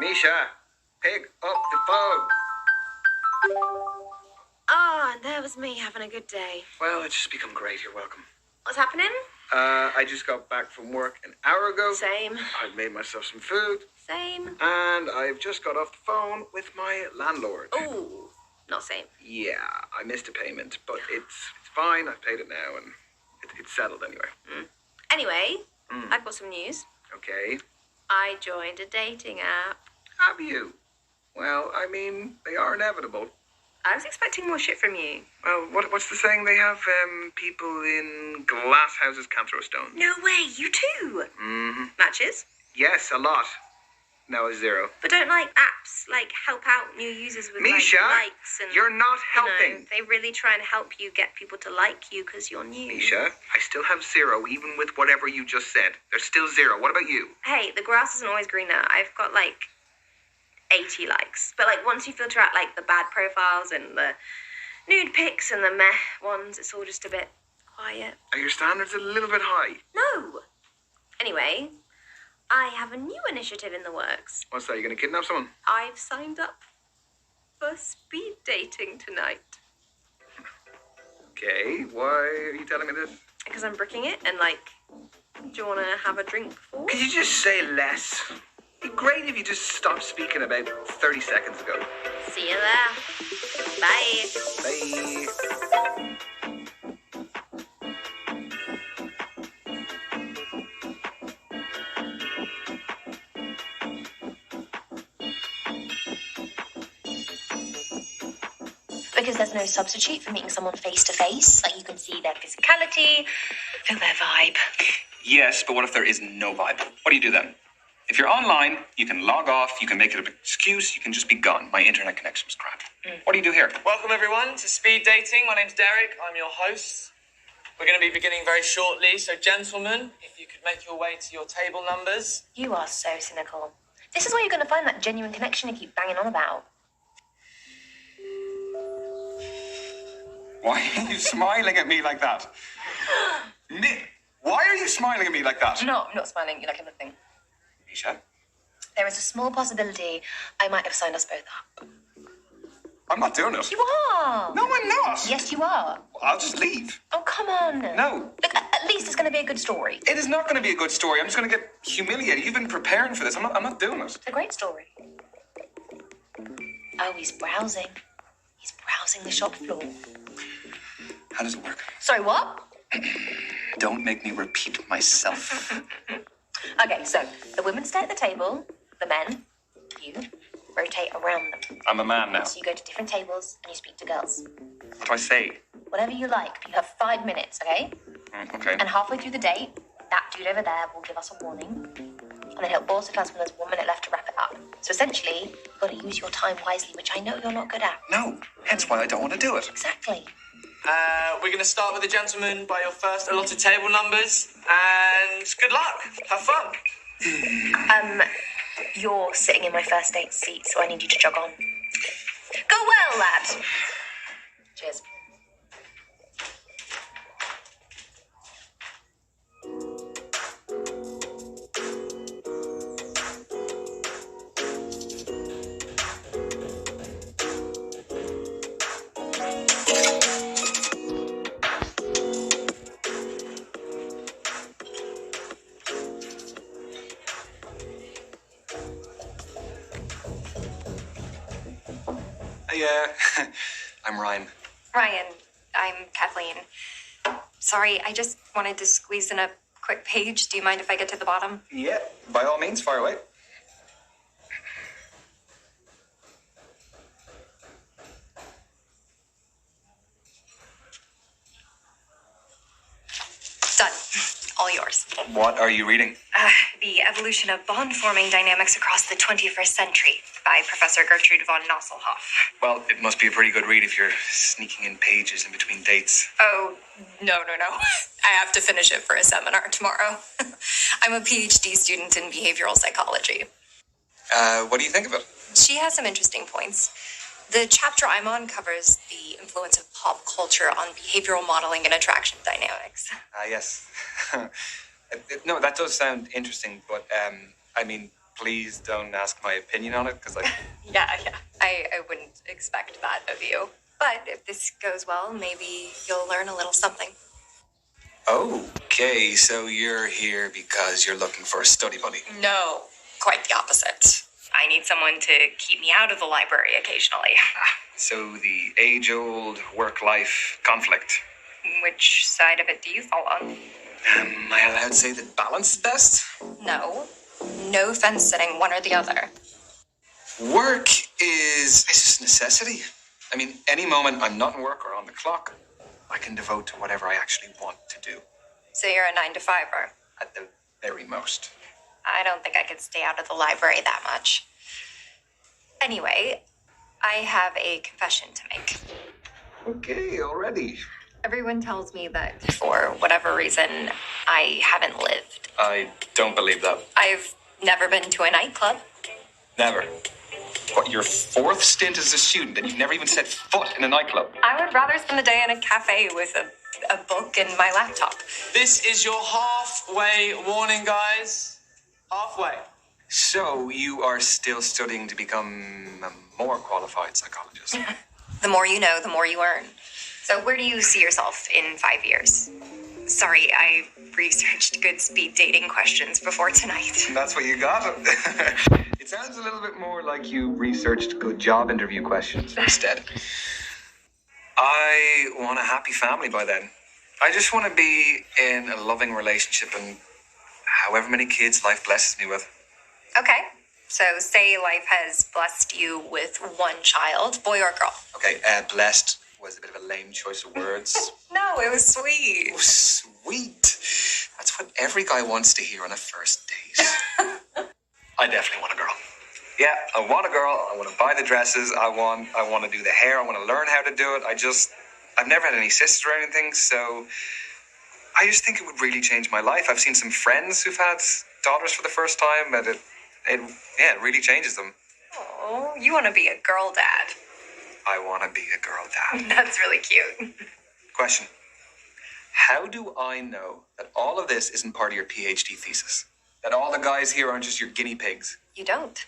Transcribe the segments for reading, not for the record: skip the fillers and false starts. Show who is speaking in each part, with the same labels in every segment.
Speaker 1: Misha, pick up the phone.
Speaker 2: Ah, that was me having a good day.
Speaker 1: Well, it's just become great. You're welcome.
Speaker 2: What's happening?
Speaker 1: I just got back from work an hour ago.
Speaker 2: Same.
Speaker 1: I've made myself some food.
Speaker 2: Same.
Speaker 1: And I've just got off the phone with my landlord.
Speaker 2: Ooh, not same.
Speaker 1: Yeah, I missed a payment, but it's fine. I've paid it now, and it's settled anyway.
Speaker 2: Anyway, I've got some news.
Speaker 1: Okay.
Speaker 2: I joined a dating app.
Speaker 1: Have you? Well, I mean, they are inevitable.
Speaker 2: I was expecting more shit from you.
Speaker 1: Well, what's the saying? They have people in glass houses can't throw stones.
Speaker 2: No way, you too.
Speaker 1: Mm-hmm.
Speaker 2: Matches?
Speaker 1: Yes, a lot. No, a zero.
Speaker 2: But don't like apps help out new users with
Speaker 1: Misha,
Speaker 2: likes and
Speaker 1: you're not helping.
Speaker 2: they really try and help you get people to like you because you're new.
Speaker 1: Misha, I still have zero, even with whatever you just said. There's still zero. What about you?
Speaker 2: Hey, the grass isn't always greener. I've got 80 likes. But once you filter out the bad profiles and the nude pics and the meh ones, it's all just a bit quiet.
Speaker 1: Are your standards a little bit high?
Speaker 2: No. Anyway, I have a new initiative in the works.
Speaker 1: What's that? You gonna kidnap someone?
Speaker 2: I've signed up for speed dating tonight.
Speaker 1: Okay, why are you telling me this?
Speaker 2: Because I'm bricking it and do you want to have a drink before?
Speaker 1: Could you just say less? It'd be great if you just stopped speaking about 30 seconds ago.
Speaker 2: See you there. Bye.
Speaker 1: Bye.
Speaker 3: Because there's no substitute for meeting someone face to face. You can see their physicality, feel their vibe.
Speaker 4: Yes, but what if there is no vibe? What do you do then? If you're online, you can log off, you can make it an excuse, you can just be gone. My internet connection was crap. What do you do here?
Speaker 5: Welcome everyone to Speed Dating. My name's Derek, I'm your host. We're going to be beginning very shortly, so gentlemen, if you could make your way to your table numbers.
Speaker 3: You are so cynical. This is where you're going to find that genuine connection you keep banging on about.
Speaker 4: Why are you smiling at me like that? Nick, why are you smiling at me like that?
Speaker 3: No, I'm not smiling. You like everything.
Speaker 4: Misha?
Speaker 3: There is a small possibility I might have signed us both up.
Speaker 4: I'm not doing it.
Speaker 3: You are.
Speaker 4: No, I'm not.
Speaker 3: Yes, you are.
Speaker 4: I'll just leave.
Speaker 3: Oh, come on.
Speaker 4: No.
Speaker 3: Look, at least it's going to be a good story.
Speaker 4: It is not going to be a good story. I'm just going to get humiliated. You've been preparing for this. I'm not doing it.
Speaker 3: It's a great story. Oh, he's browsing. He's browsing the shop floor.
Speaker 4: How does it work?
Speaker 3: Sorry, what?
Speaker 4: Don't make me repeat myself.
Speaker 3: Okay, so the women stay at the table, the men, you, rotate around them.
Speaker 4: I'm a man now.
Speaker 3: So you go to different tables and you speak to girls.
Speaker 4: What do I say?
Speaker 3: Whatever you like, but you have 5 minutes, okay?
Speaker 4: Okay.
Speaker 3: And halfway through the date, that dude over there will give us a warning. And then he'll also tell us when there's 1 minute left to wrap it up. So essentially, you've got to use your time wisely, which I know you're not good at.
Speaker 4: No, hence why I don't want to do it.
Speaker 3: Exactly.
Speaker 5: We're going to start with the gentleman by your first allotted table numbers, and good luck. Have fun.
Speaker 3: You're sitting in my first date seat, so I need you to jog on. Go well, lad. Cheers.
Speaker 4: Hey, I'm Ryan.
Speaker 6: Ryan, I'm Kathleen. Sorry, I just wanted to squeeze in a quick page. Do you mind if I get to the bottom?
Speaker 4: Yeah, by all means, fire away.
Speaker 6: Done. All yours.
Speaker 4: What are you reading?
Speaker 6: The Evolution of Bond-Forming Dynamics Across the 21st Century by Professor Gertrude von Nosselhoff.
Speaker 4: Well, it must be a pretty good read if you're sneaking in pages in between dates.
Speaker 6: Oh, no. I have to finish it for a seminar tomorrow. I'm a PhD student in behavioral psychology.
Speaker 4: What do you think of it?
Speaker 6: She has some interesting points. The chapter I'm on covers the influence of pop culture on behavioral modeling and attraction dynamics.
Speaker 4: Yes. No, that does sound interesting, but, I mean, Please don't ask my opinion on it, because
Speaker 6: Yeah. I wouldn't expect that of you. But if this goes well, maybe you'll learn a little something.
Speaker 4: Okay, so you're here because you're looking for a study buddy.
Speaker 6: No, quite the opposite. I need someone to keep me out of the library occasionally.
Speaker 4: So the age-old work-life conflict.
Speaker 6: Which side of it do you fall on?
Speaker 4: Am I allowed to say that balance is best?
Speaker 6: No. No fence sitting, one or the other.
Speaker 4: Work is just a necessity. I mean, any moment I'm not in work or on the clock, I can devote to whatever I actually want to do.
Speaker 6: So you're a 9-to-5er.
Speaker 4: At the very most.
Speaker 6: I don't think I could stay out of the library that much. Anyway, I have a confession to make.
Speaker 4: Okay, already.
Speaker 6: Everyone tells me that for whatever reason, I haven't lived.
Speaker 4: I don't believe that.
Speaker 6: I've never been to a nightclub.
Speaker 4: Never. What, your fourth stint as a student and you've never even set foot in a nightclub?
Speaker 6: I would rather spend the day in a cafe with a book and my laptop.
Speaker 5: This is your halfway warning, guys. Halfway.
Speaker 4: So you are still studying to become a more qualified psychologist?
Speaker 6: The more you know, the more you earn. So where do you see yourself in 5 years? Sorry, I researched good speed dating questions before tonight.
Speaker 4: That's what you got? It sounds a little bit more like you researched good job interview questions instead. I want a happy family by then. I just want to be in a loving relationship and however many kids life blesses me with.
Speaker 6: Okay, so say life has blessed you with one child, boy or girl.
Speaker 4: Okay, blessed was a bit of a lame choice of words.
Speaker 6: No, it was sweet.
Speaker 4: Oh, sweet. That's what every guy wants to hear on a first date. I definitely want a girl. Yeah, I want a girl. I want to buy the dresses. I want to do the hair. I want to learn how to do it. I've never had any sisters or anything, so I just think it would really change my life. I've seen some friends who've had daughters for the first time, and it really changes them.
Speaker 6: Oh, you want to be a girl dad.
Speaker 4: I want to be a girl dad.
Speaker 6: That's really cute.
Speaker 4: Question. How do I know that all of this isn't part of your PhD thesis? That all the guys here aren't just your guinea pigs?
Speaker 6: You don't.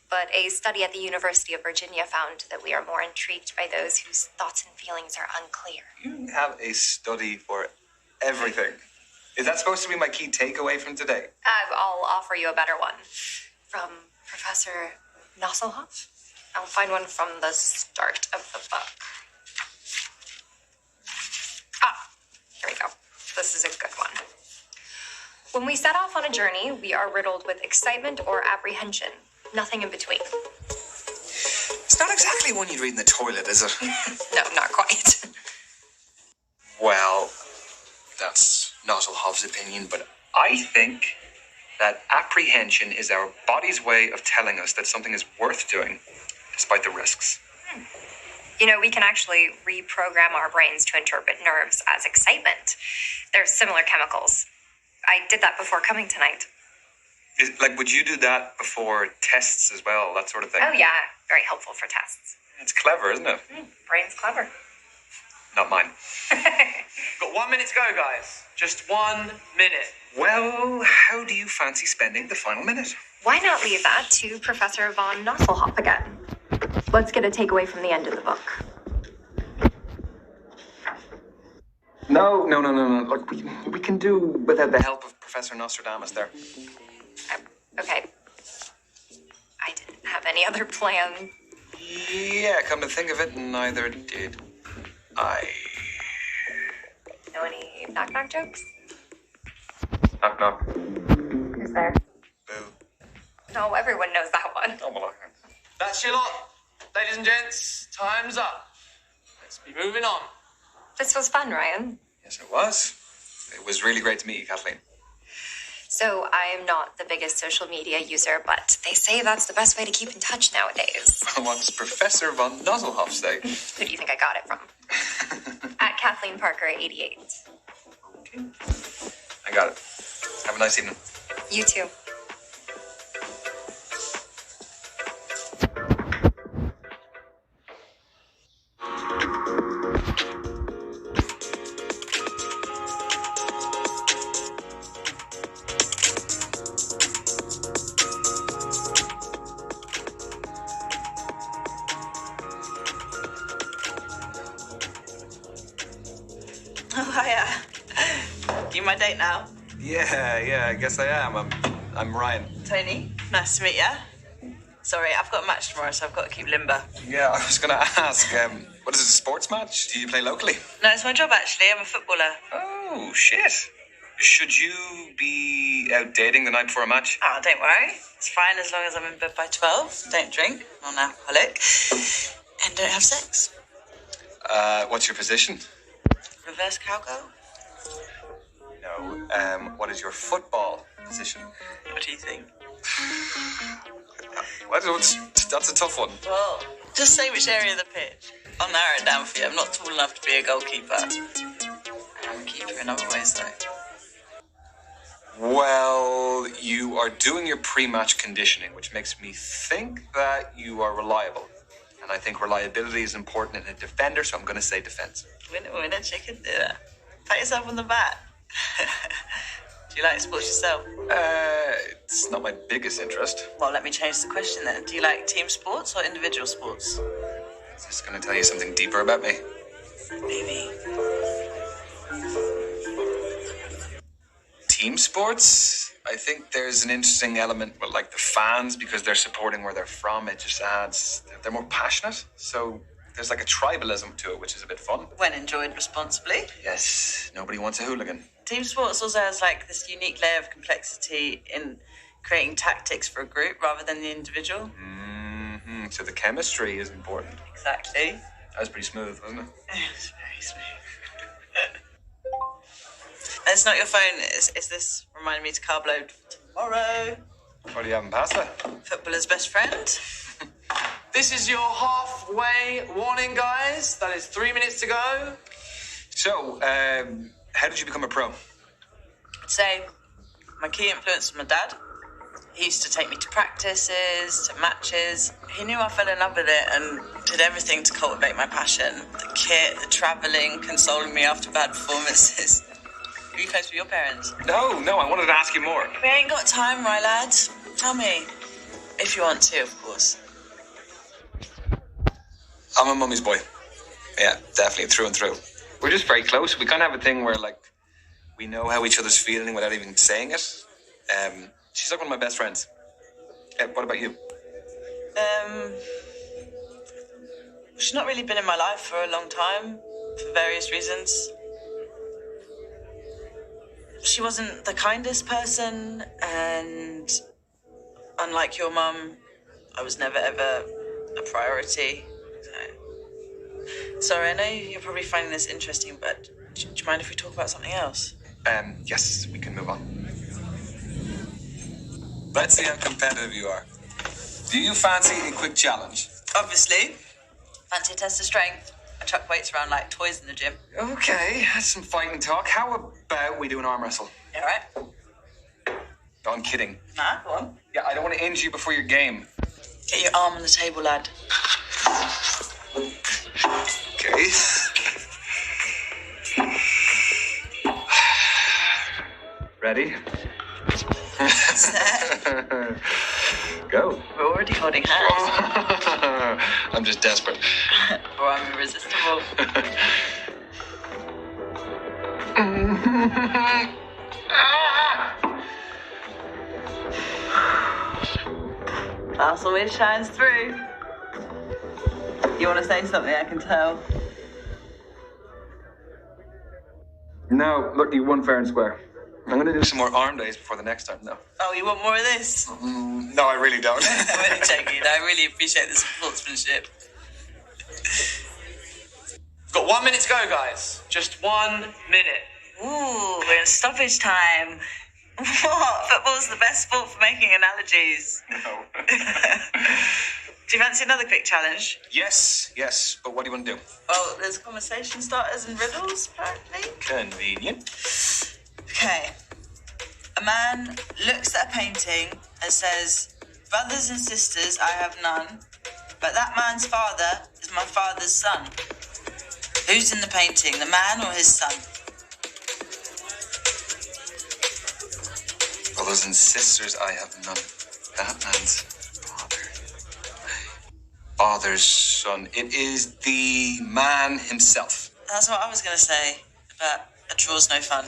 Speaker 6: But a study at the University of Virginia found that we are more intrigued by those whose thoughts and feelings are unclear.
Speaker 4: You have a study for everything. Is that supposed to be my key takeaway from today?
Speaker 6: I'll offer you a better one. From Professor Nosselhoff. I'll find one from the start of the book. Here we go. This is a good one. When we set off on a journey, we are riddled with excitement or apprehension. Nothing in between.
Speaker 4: It's not exactly one you'd read in the toilet, is it?
Speaker 6: No, not quite.
Speaker 4: Well, that's Nosselhoff's opinion, but I think that apprehension is our body's way of telling us that something is worth doing, despite the risks.
Speaker 6: You know, we can actually reprogram our brains to interpret nerves as excitement. They're similar chemicals. I did that before coming tonight.
Speaker 4: Would you do that before tests as well, that sort of thing?
Speaker 6: Oh, yeah. Very helpful for tests.
Speaker 4: It's clever, isn't it?
Speaker 6: Brain's clever.
Speaker 4: Not mine.
Speaker 5: Got 1 minute to go, guys. Just 1 minute.
Speaker 4: Well, how do you fancy spending the final minute?
Speaker 6: Why not leave that to Professor von Nosselhoff again? Let's get a takeaway from the end of the book.
Speaker 4: No. Look, we can do without the help of Professor Nostradamus there.
Speaker 6: Okay. I didn't have any other plan.
Speaker 4: Yeah, come to think of it, neither did I.
Speaker 6: Know any knock-knock jokes?
Speaker 4: Knock, knock.
Speaker 6: Who's there?
Speaker 4: Boo.
Speaker 6: No, everyone knows that one.
Speaker 4: Oh, well,
Speaker 5: That's your lot. Ladies and gents, time's up. Let's be moving on.
Speaker 6: This was fun, Ryan.
Speaker 4: yes, it was. It was really great to meet you, Kathleen.
Speaker 6: So I am not the biggest social media user, but they say that's the best way to keep in touch nowadays.
Speaker 4: What does Professor von Nosselhoff say?
Speaker 6: Who do you think I got it from? At Kathleen Parker 88.
Speaker 4: Okay. I got it. Have a nice evening.
Speaker 6: You too.
Speaker 7: my date now?
Speaker 4: Yeah, I guess I am. I'm Ryan.
Speaker 7: Tony, nice to meet you. Sorry, I've got a match tomorrow, so I've got to keep limber.
Speaker 4: Yeah, I was going to ask, what is it, a sports match? Do you play locally?
Speaker 7: No, it's my job, actually. I'm a footballer.
Speaker 4: Oh, shit. Should you be out dating the night before a match?
Speaker 7: Oh, don't worry. It's fine as long as I'm in bed by 12. Don't drink, non-alcoholic, and don't have sex.
Speaker 4: What's your position?
Speaker 7: Reverse cowgirl?
Speaker 4: No. What is your football position?
Speaker 7: What do you think?
Speaker 4: That's a tough one.
Speaker 7: Well, just say which area of the pitch. I'll narrow it down for you. I'm not tall enough to be a goalkeeper. I'm a keeper in other ways, though.
Speaker 4: Well, you are doing your pre-match conditioning, which makes me think that you are reliable. And I think reliability is important in a defender, so I'm going to say defense.
Speaker 7: Winner, chicken dinner. Pat yourself on the back. Do you like sports yourself?
Speaker 4: It's not my biggest interest.
Speaker 7: Well, let me change the question then. Do you like team sports or individual sports?
Speaker 4: Is this going to tell you something deeper about me?
Speaker 7: Maybe.
Speaker 4: Team sports? I think there's an interesting element with like the fans because they're supporting where they're from. It just adds, they're more passionate. So there's like a tribalism to it, which is a bit fun.
Speaker 7: When enjoyed responsibly.
Speaker 4: Yes, nobody wants a hooligan.
Speaker 7: Team sports also has like this unique layer of complexity in creating tactics for a group rather than the individual.
Speaker 4: Mm-hmm. So the chemistry is important.
Speaker 7: Exactly.
Speaker 4: That was pretty smooth, wasn't it?
Speaker 7: It's very smooth. It's not your phone. Is this reminding me to carb load tomorrow?
Speaker 4: What do you have in pasta?
Speaker 7: Footballer's best friend.
Speaker 5: This is your halfway warning, guys. That is 3 minutes to go.
Speaker 4: So, how did you become a pro?
Speaker 7: So, my key influence was my dad. He used to take me to practices, to matches. He knew I fell in love with it and did everything to cultivate my passion. The kit, the travelling, consoling me after bad performances. Were you close with your parents?
Speaker 4: No, I wanted to ask you more.
Speaker 7: We ain't got time, right, lad? Tell me. If you want to, of course.
Speaker 4: I'm a mummy's boy. Yeah, definitely, through and through. We're just very close. We kind of have a thing where, like, we know how each other's feeling without even saying it. She's like one of my best friends. What about you?
Speaker 7: She's not really been in my life for a long time, for various reasons. She wasn't the kindest person, and unlike your mum, I was never ever a priority. So, sorry, I know you're probably finding this interesting, but do you mind if we talk about something else?
Speaker 4: Yes, we can move on. Let's see how competitive you are. Do you fancy a quick challenge?
Speaker 7: Obviously. Fancy a test of strength. I chuck weights around like toys in the gym.
Speaker 4: Okay, that's some fighting talk. How about we do an arm wrestle?
Speaker 7: You all right?
Speaker 4: No, I'm kidding.
Speaker 7: Nah, go on.
Speaker 4: Yeah, I don't want to injure you before your game.
Speaker 7: Get your arm on the table, lad.
Speaker 4: Okay. Ready?
Speaker 7: Set.
Speaker 4: Go.
Speaker 7: We're already holding hands.
Speaker 4: I'm just desperate.
Speaker 7: Or I'm irresistible. That's always shines through. You want to say something? I can tell.
Speaker 4: No, look, you won fair and square. I'm going to do some more arm days before the next time, though.
Speaker 7: Oh, you want more of this?
Speaker 4: No, I really don't.
Speaker 7: I'm only joking. I really appreciate the sportsmanship.
Speaker 5: Got 1 minute to go, guys. Just 1 minute.
Speaker 7: Ooh, we're in stoppage time. What? Football's the best sport for making analogies.
Speaker 4: No.
Speaker 7: Do you fancy another quick challenge?
Speaker 4: Yes, but what do you want to do?
Speaker 7: Well, there's conversation starters and riddles, apparently.
Speaker 4: Convenient.
Speaker 7: Okay. A man looks at a painting and says, "Brothers and sisters, I have none, but that man's father is my father's son." Who's in the painting, the man or his son?
Speaker 4: Brothers and sisters, I have none. That man's father's son. It is the man himself.
Speaker 7: That's what I was going to say, but a draw's no fun.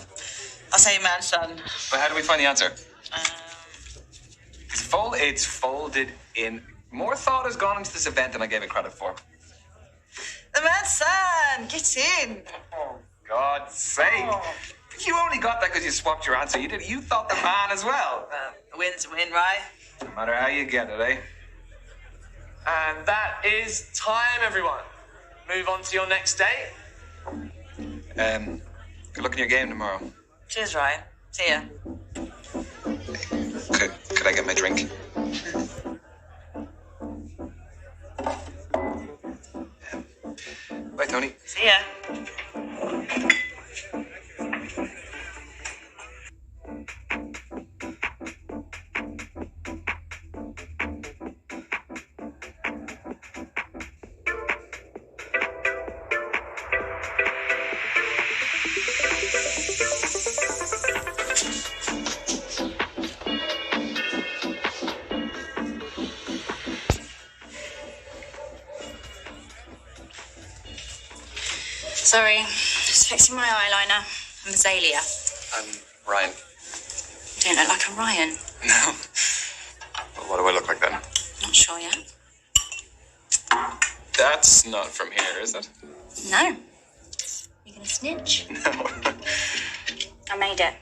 Speaker 7: I'll say man son.
Speaker 4: But how do we find the answer?
Speaker 7: Um,
Speaker 4: It's folded in. More thought has gone into this event than I gave it credit for.
Speaker 7: the man son. Get in.
Speaker 4: Oh, God's sake. You only got that because you swapped your answer. You thought the man as well.
Speaker 7: A win's a win, right?
Speaker 4: No matter how you get it, eh?
Speaker 5: And that is time, everyone. Move on to your next date.
Speaker 4: Good luck in your game tomorrow.
Speaker 7: Cheers, Ryan. See ya.
Speaker 4: Could I get my drink? Bye, Tony.
Speaker 7: See ya.
Speaker 6: Sorry, just fixing my eyeliner. I'm Azalea.
Speaker 4: I'm Ryan.
Speaker 6: Don't look like a Ryan.
Speaker 4: No. Well, what do I look like then?
Speaker 6: Not sure yet.
Speaker 4: That's not from here, is it?
Speaker 6: No. You gonna snitch?
Speaker 4: No.
Speaker 6: I made it.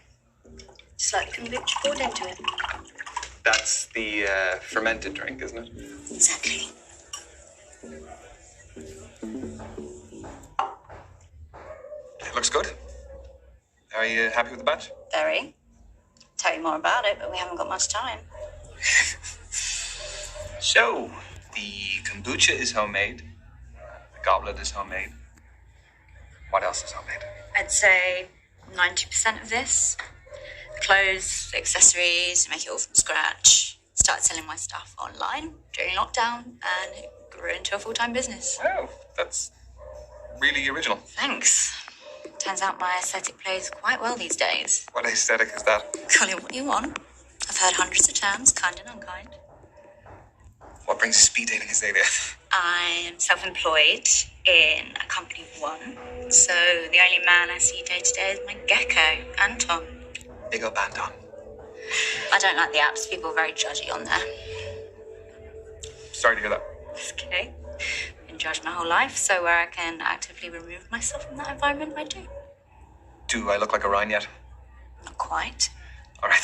Speaker 6: Just like kombucha poured into it.
Speaker 4: That's the fermented drink, isn't it?
Speaker 6: Exactly.
Speaker 4: It looks good. Are you happy with the batch?
Speaker 6: Very. Tell you more about it, but we haven't got much time.
Speaker 4: So, the kombucha is homemade. The goblet is homemade. What else is homemade?
Speaker 6: I'd say 90% of this. Clothes, accessories, make it all from scratch. Started selling my stuff online during lockdown and it grew into a full-time business.
Speaker 4: Wow, that's really original.
Speaker 6: Thanks. Turns out my aesthetic plays quite well these days.
Speaker 4: What aesthetic is that?
Speaker 6: Call it what you want. I've heard hundreds of terms, kind and unkind.
Speaker 4: What brings you speed dating, Azalea?
Speaker 6: I am self-employed in a company of one. So the only man I see day to day is my gecko, Anton.
Speaker 4: Big up Anton.
Speaker 6: I don't like the apps. People are very judgy on there.
Speaker 4: Sorry to hear that.
Speaker 6: It's okay. Been judged my whole life, so where I can actively remove myself from that environment, I do.
Speaker 4: Do I look like a Ryan yet?
Speaker 6: Not quite.
Speaker 4: All right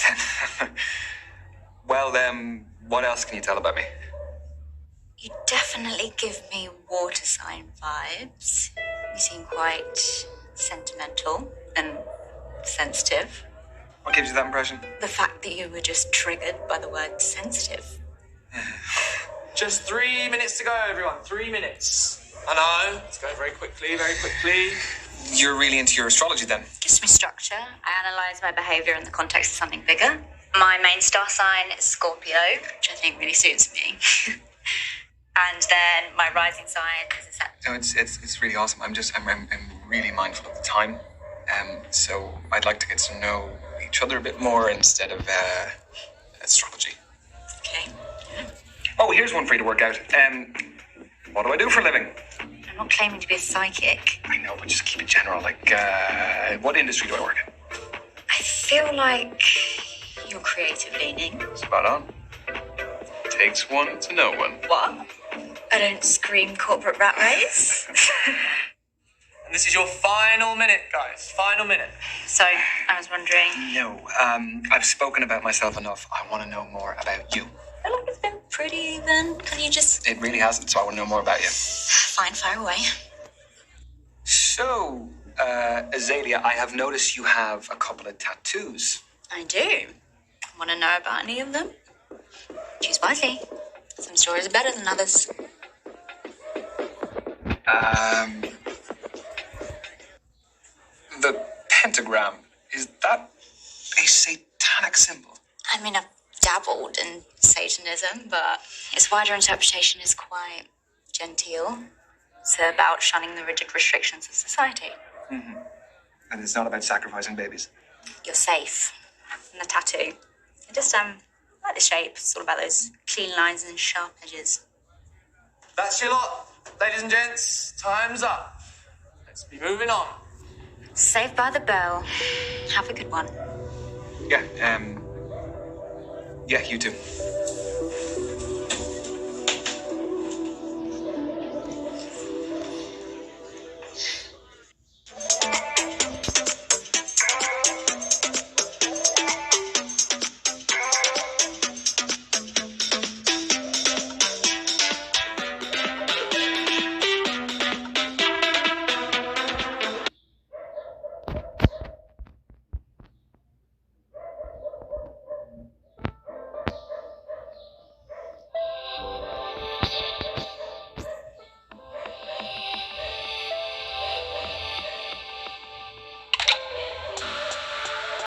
Speaker 4: then. Well, what else can you tell about me?
Speaker 6: You definitely give me water sign vibes. You seem quite sentimental and sensitive.
Speaker 4: What gives you that impression?
Speaker 6: The fact that you were just triggered by the word sensitive.
Speaker 5: Just 3 minutes to go, everyone. 3 minutes. I know. Let's go very quickly, very quickly.
Speaker 4: You're really into your astrology then?
Speaker 6: Gives me structure. I analyse my behaviour in the context of something bigger. My main star sign is Scorpio, which I think really suits me. And then my rising sign is a Sag.
Speaker 4: No, it's really awesome. I'm really mindful of the time. So I'd like to get to know each other a bit more instead of astrology.
Speaker 6: Okay.
Speaker 4: Oh, here's one for you to work out. What do I do for a living?
Speaker 6: I'm not claiming to be a psychic.
Speaker 4: I know, but just keep it general. Like, what industry do I work in?
Speaker 6: I feel like you're creative leaning.
Speaker 4: Spot on. Takes one to know one.
Speaker 6: What? I don't scream corporate rat race.
Speaker 5: And this is your final minute, guys. Final minute.
Speaker 6: So, I was wondering...
Speaker 4: No, I've spoken about myself enough. I want to know more about you.
Speaker 6: I feel like it's been pretty even. Can you just...
Speaker 4: It really hasn't, so I want to know more about you.
Speaker 6: Fine, fire away.
Speaker 4: So, Azalea, I have noticed you have a couple of tattoos.
Speaker 6: I do. Want to know about any of them? Choose wisely. Some stories are better than others.
Speaker 4: The pentagram, is that a satanic symbol?
Speaker 6: I mean, I've dabbled in Satanism, but its wider interpretation is quite genteel. It's about shunning the rigid restrictions of society.
Speaker 4: Mm-hmm. And it's not about sacrificing babies.
Speaker 6: You're safe. And the tattoo. I just, like the shape. It's all about those clean lines and sharp edges.
Speaker 5: That's your lot. Ladies and gents, time's up. Let's be moving on.
Speaker 6: Saved by the Bell. Have a good one.
Speaker 4: Yeah, yeah, you too.